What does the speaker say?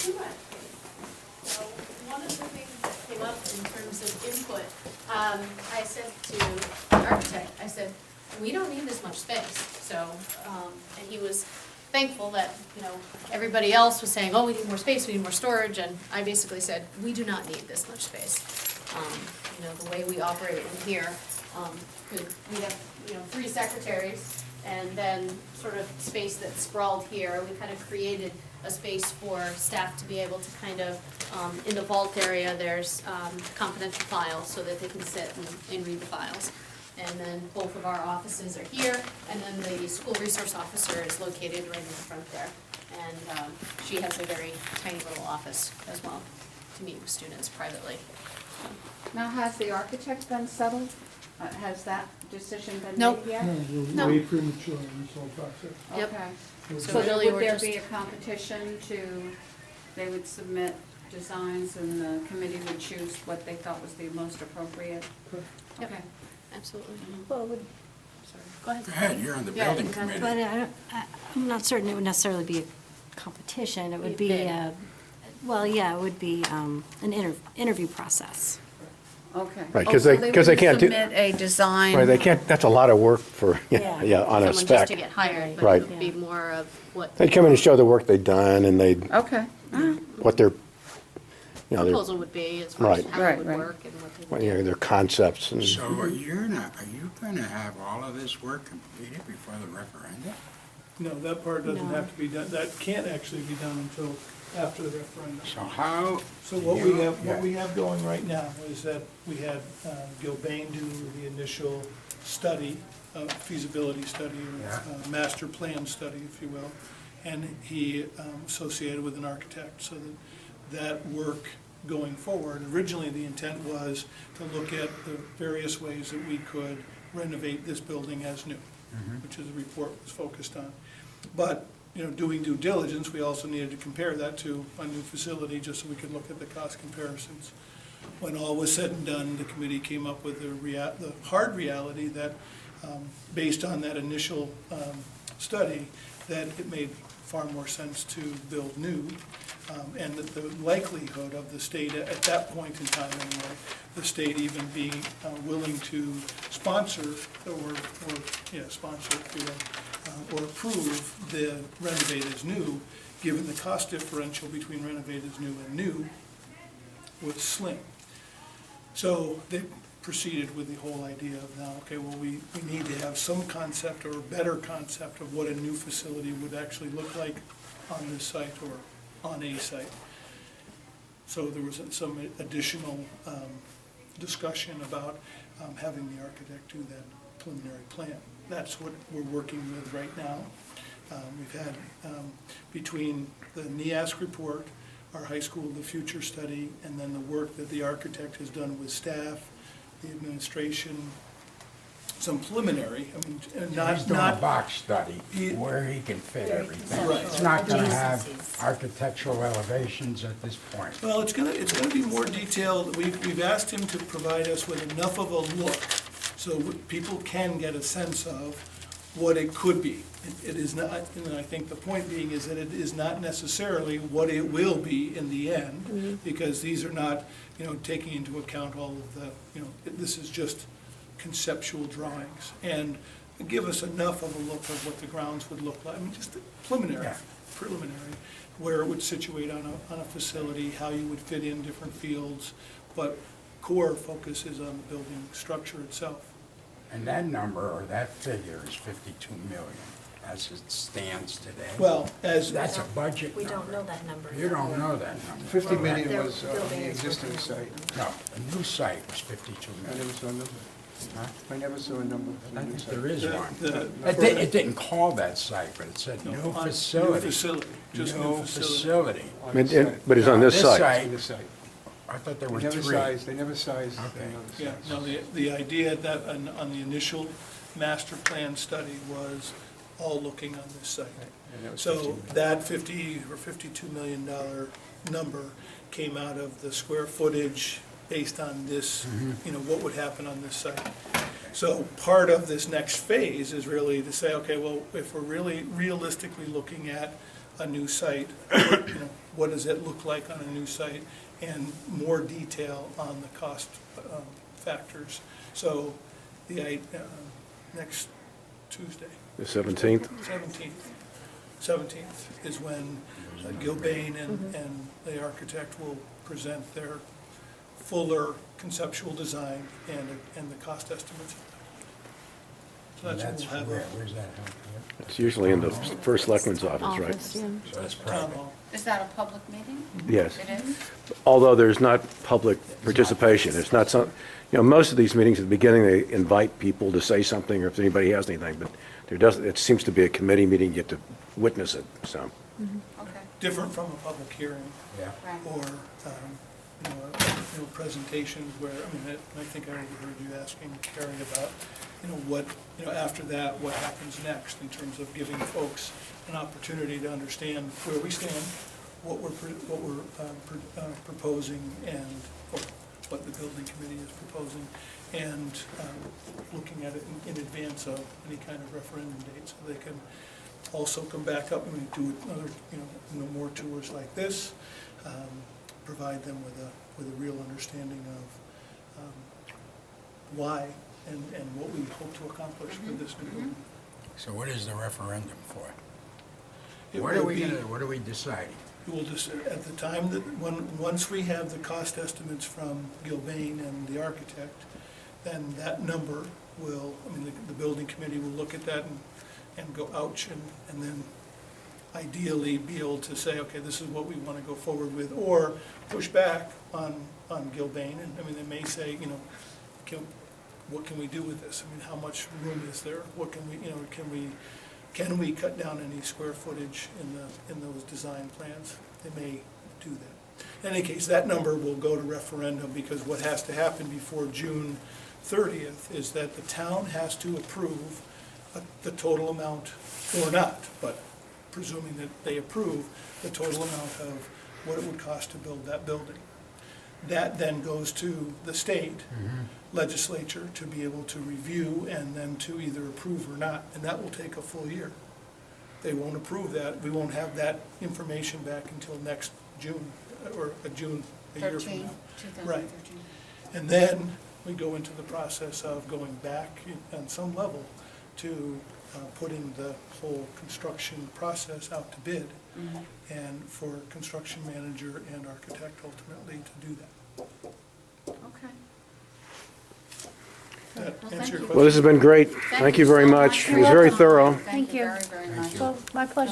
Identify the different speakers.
Speaker 1: too much. So one of the things that came up in terms of input, I said to the architect, I said, we don't need this much space. So, and he was thankful that, you know, everybody else was saying, oh, we need more space, we need more storage, and I basically said, we do not need this much space. You know, the way we operate in here, we have, you know, 3 secretaries, and then sort of space that's sprawled here. We kind of created a space for staff to be able to kind of, in the vault area, there's confidential files so that they can sit and read the files. And then both of our offices are here, and then the school resource officer is located right in the front there. And she has a very tiny little office as well to meet with students privately.
Speaker 2: Now, has the architect been settled? Has that decision been
Speaker 1: Nope.
Speaker 2: made yet?
Speaker 1: No.
Speaker 3: Way premature in this whole process.
Speaker 1: Yep.
Speaker 2: Okay.
Speaker 1: So
Speaker 2: So
Speaker 1: really
Speaker 2: would
Speaker 1: we're
Speaker 2: there
Speaker 1: just-
Speaker 2: be a competition to, they would submit designs and the committee would choose what they thought was the most appropriate?
Speaker 1: Yep.
Speaker 2: Okay.
Speaker 1: Absolutely.
Speaker 4: Well, it would,
Speaker 1: Go ahead.
Speaker 5: Go ahead, you're on the
Speaker 1: Yeah,
Speaker 5: building
Speaker 1: go ahead.
Speaker 5: committee.
Speaker 4: but I'm not certain it would necessarily be a competition. It would
Speaker 1: Be
Speaker 4: be,
Speaker 1: a bid.
Speaker 4: well, yeah, it would be an interview process.
Speaker 2: Okay.
Speaker 6: Right,
Speaker 2: Oh,
Speaker 6: 'cause
Speaker 2: so
Speaker 6: they- 'cause they can't do-
Speaker 2: would submit a design.
Speaker 6: Right, they can't, that's a lot of work for,
Speaker 4: Yeah.
Speaker 6: yeah, on a
Speaker 1: Someone just
Speaker 6: spec.
Speaker 1: to get hired, but
Speaker 6: Right.
Speaker 1: it would be more of what
Speaker 6: They'd come in and show the work they've done and they'd,
Speaker 2: Okay.
Speaker 6: what their, you know,
Speaker 1: proposal would be as far as
Speaker 6: Right.
Speaker 1: how it would
Speaker 2: Right, right.
Speaker 1: work and what they
Speaker 6: their,
Speaker 1: would
Speaker 6: you know,
Speaker 1: do.
Speaker 6: their concepts and,
Speaker 5: So are you gonna have all of this work completed before the referendum?
Speaker 3: No, that part doesn't
Speaker 4: No.
Speaker 3: have to be done, that can't actually be done until after the referendum.
Speaker 5: So how?
Speaker 3: So what
Speaker 5: Yeah.
Speaker 3: we have going right now is that we had Gilbane do the initial study, feasibility study,
Speaker 5: Yeah.
Speaker 3: or master plan study, if you will, and he associated with an architect, so that work going forward, originally the intent was to look at the various ways that we could renovate this building as new, which is the report was focused on. But, you know, doing due diligence, we also needed to compare that to a new facility, just so we could look at the cost comparisons. When all was said and done, the committee came up with the hard reality that, based on that initial study, that it made far more sense to build new, and that the likelihood of the state, at that point in time anyway, the state even being willing to sponsor sponsor, if you will, or approve the renovate as new, given the cost differential between renovate as new and new, was slim. So they proceeded with the whole idea of now, okay, well, we need to have some concept or a better concept of what a new facility would actually look like on this site or on a site. So there was some additional discussion about having the architect do that preliminary plan. That's what we're working with right now. We've had, between the NEASC report, our High School of the Future study, and then the work that the architect has done with staff, the administration, some preliminary, I mean, not.
Speaker 5: He's doing a box study
Speaker 3: He-
Speaker 5: where he can fit everything.
Speaker 3: Right.
Speaker 5: It's not gonna have architectural elevations at this point.
Speaker 3: Well, it's gonna be more detailed. We've asked him to provide us with enough of a look so people can get a sense of what it could be. It is not, and I think the point being is that it is not necessarily what it will be in the end, because these are not, you know, taking into account all of the, you know, this is just conceptual drawings. And give us enough of a look of what the grounds would look like, I mean, just preliminary, where it would situate on a facility, how you would fit in different fields, but core focus is on the building structure itself.
Speaker 5: And that number, or that figure, is 52 million, as it stands today.
Speaker 3: Well, as,
Speaker 5: That's a budget
Speaker 4: We don't
Speaker 5: number.
Speaker 4: know that number.
Speaker 5: You don't know that number.
Speaker 7: 50 million
Speaker 4: Their
Speaker 7: was on
Speaker 4: building
Speaker 7: the
Speaker 4: is
Speaker 7: existing
Speaker 4: working.
Speaker 7: site.
Speaker 5: No, the new site was 52
Speaker 7: I never
Speaker 5: million.
Speaker 7: saw a number.
Speaker 5: Huh?
Speaker 7: I never saw a number for
Speaker 5: I
Speaker 7: the new
Speaker 5: think
Speaker 7: site.
Speaker 5: there is
Speaker 3: The-
Speaker 5: one.
Speaker 3: the-
Speaker 5: It didn't call that site, but it said
Speaker 3: No,
Speaker 5: new
Speaker 3: on-
Speaker 5: facility.
Speaker 3: New facility, just new facility.
Speaker 7: On
Speaker 6: but
Speaker 7: the site.
Speaker 6: but it's on this
Speaker 5: This
Speaker 6: site.
Speaker 5: site-
Speaker 7: On the site.
Speaker 5: I thought there
Speaker 7: They
Speaker 5: were
Speaker 7: never
Speaker 5: three.
Speaker 7: sized, they never sized
Speaker 5: Okay.
Speaker 7: the
Speaker 3: Yeah,
Speaker 7: other
Speaker 3: no,
Speaker 7: sites.
Speaker 3: the idea that on the initial master plan study was all looking on this site.
Speaker 7: And that was
Speaker 3: So
Speaker 7: 15.
Speaker 3: that 50 or $52 million number came out of the square footage based on this, you know, what would happen on this site. So part of this next phase is really to say, okay, well, if we're really realistically looking at a new site, you know, what does it look like on a new site, and more detail on the cost factors. So next Tuesday,
Speaker 6: The 17th?
Speaker 3: 17th is when Gilbane and the architect will present their fuller conceptual design and the cost estimates. So
Speaker 5: And
Speaker 3: that's
Speaker 5: that's
Speaker 3: when we'll
Speaker 5: where,
Speaker 3: have
Speaker 5: where's that held?
Speaker 6: It's usually in the first selectman's office, right?
Speaker 4: Office, yeah.
Speaker 5: So that's
Speaker 3: a town
Speaker 5: private.
Speaker 3: hall.
Speaker 2: Is that a public meeting?
Speaker 6: Yes.
Speaker 2: It is?
Speaker 6: Although there's not public participation. It's not some, most of these meetings at the beginning, they invite people to say something or if anybody has anything, but it seems to be a committee meeting, you get to witness it, so.
Speaker 2: Okay,
Speaker 3: Different from a public hearing
Speaker 5: Yeah.
Speaker 2: right.
Speaker 3: or, presentations where, I think I overheard you asking Keri about, what, after that, what happens next in terms of giving folks an opportunity to understand where we stand, what we're proposing, and or what the building committee is proposing, and looking at it in advance of any kind of referendum date, so they can also come back up and do another, more tours like this, provide them with a real understanding of why and what we hope to accomplish with this new building.
Speaker 5: So what is the referendum for?
Speaker 3: It
Speaker 5: What are
Speaker 3: will
Speaker 5: we
Speaker 3: be-
Speaker 5: gonna, what are we deciding?
Speaker 3: We will just, at the time that, once we have the cost estimates from Gilbane and the architect, then that number will, the building committee will look at that and go, ouch, and then ideally be able to say, okay, this is what we want to go forward with, or push back on Gilbane, and, they may say, what can we do with this? How much room is there? What can we, can we cut down any square footage in those design plans? They may do that. In any case, that number will go to referendum, because what has to happen before June 30th is that the town has to approve the total amount, or not, but presuming that they approve the total amount of what it would cost to build that building. That then goes to the state legislature to be able to review and then to either approve or not, and that will take a full year. They won't approve that, we won't have that information back until next June, or June a year from
Speaker 2: 13,
Speaker 3: now.
Speaker 2: 2013.
Speaker 3: Right. And then we go into the process of going back on some level to putting the whole construction process out to bid, and for construction manager and architect ultimately to do that.
Speaker 2: Okay.
Speaker 3: Does that
Speaker 2: Well,
Speaker 3: answer
Speaker 2: thank
Speaker 3: your
Speaker 2: you.
Speaker 3: question?
Speaker 6: Well, this has been great. Thank you very
Speaker 2: so
Speaker 6: much.
Speaker 2: much.
Speaker 6: It was very
Speaker 4: welcome.
Speaker 6: thorough.
Speaker 2: Thank you very, very much.
Speaker 4: Well, my pleasure.